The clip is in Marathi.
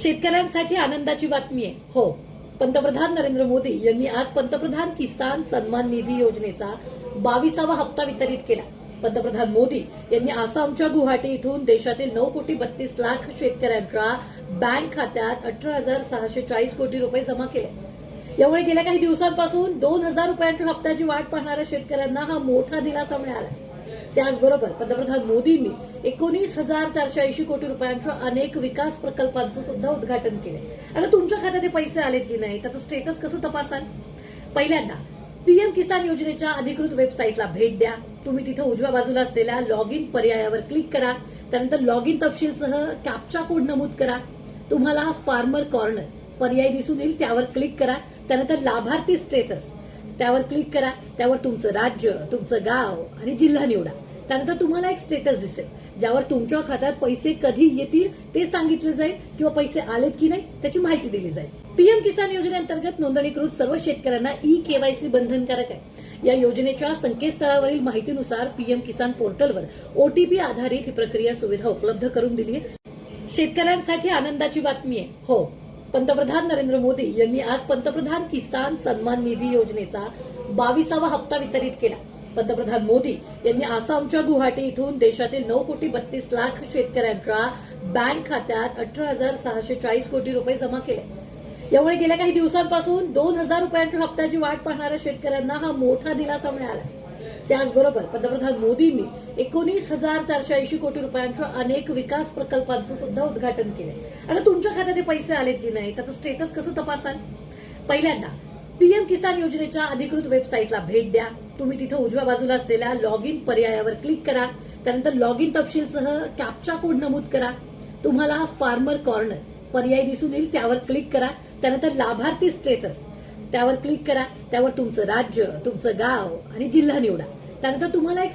शेतकऱ्यांसाठी आनंदाची बातमी आहे. हो, पंतप्रधान नरेंद्र मोदी यांनी आज पंतप्रधान किसान सन्मान निधी योजनेचा 22वा हप्ता वितरित केला. पंतप्रधान मोदी यांनी आसामच्या गुवाहाटी इथून देशातील 9,32,00,000 शेतकऱ्यांच्या बँक खात्यात 18,640 कोटी रुपये जमा केले. यामुळे गेल्या काही दिवसांपासून 2,000 रुपयांच्या हप्त्याची वाट पाहणाऱ्या शेतकऱ्यांना हा मोठा दिलासा मिळाला. त्याचबरोबर पंतप्रधान मोदींनी 19,480 कोटी रुपयांच्या अनेक विकास प्रकल्पांचं सुद्धा उद्घाटन केले. आता तुमच्या खात्यात हे पैसे आलेत की नाही, त्याचं स्टेटस कसं तपासाल? पहिल्यांदा पीएम किसान योजनेच्या अधिकृत वेबसाईटला भेट द्या. तुम्ही तिथे उजव्या बाजूला असलेल्या लॉग इन पर्यायावर क्लिक करा. त्यानंतर लॉग इन तपशीलसह कॅप्चा कोड नमूद करा. तुम्हाला फार्मर कॉर्नर पर्याय दिसून येईल, त्यावर क्लिक करा. त्यानंतर लाभार्थी स्टेटस त्यावर क्लिक करा. त्यावर तुमचं राज्य, तुमचं गाव आणि जिल्हा निवडा. त्यानंतर तुम्हाला एक स्टेटस दिसेल, ज्यावर तुमच्या खात्यात पैसे कधी येतील ते सांगितले जाईल किंवा पैसे आलेत की नाही त्याची माहिती दिली जाईल. पीएम किसान योजनेअंतर्गत नोंदणीकृत सर्व शेतकऱ्यांना ई-केवायसी बंधनकारक आहे. या योजनेच्या संकेतस्थळावरील माहितीनुसार पीएम किसान पोर्टलवर ओटीपी आधारित ही प्रक्रिया सुविधा उपलब्ध करून दिली आहे. शेतकऱ्यांसाठी आनंदाची बातमी आहे. हो, पंतप्रधान नरेंद्र मोदी यांनी आज पंतप्रधान किसान सन्मान निधी योजनेचा 22वा हप्ता वितरित केला. पंतप्रधान मोदी यांनी आसामच्या गुवाहाटी इथून देशातील 9,32,00,000 शेतकऱ्यांच्या बँक खात्यात 18,640 कोटी रुपये जमा केले. यामुळे गेल्या काही दिवसांपासून 2,000 रुपयांच्या हप्त्याची वाट पाहणाऱ्या शेतकऱ्यांना हा मोठा दिलासा मिळाला. त्याचबरोबर पंतप्रधान मोदींनी 19,480 कोटी रुपयांच्या अनेक विकास प्रकल्पांचं सुद्धा उद्घाटन केले. आता तुमच्या खात्यात हे पैसे आलेत की नाही, त्याचं स्टेटस कसं तपासाल? पहिल्यांदा पीएम किसान योजनेच्या अधिकृत वेबसाईटला भेट द्या. तुम्ही तिथे उजव्या बाजूला असलेल्या लॉग इन पर्यायावर क्लिक करा. त्यानंतर लॉग इन तपशीलसह कॅप्चा कोड नमूद करा. तुम्हाला फार्मर कॉर्नर पर्याय दिसून येईल, त्यावर क्लिक करा. त्यानंतर लाभार्थी स्टेटस त्यावर क्लिक करा. त्यावर तुमचं राज्य, तुमचं गाव आणि जिल्हा निवडा. त्यानंतर तुम्हाला एक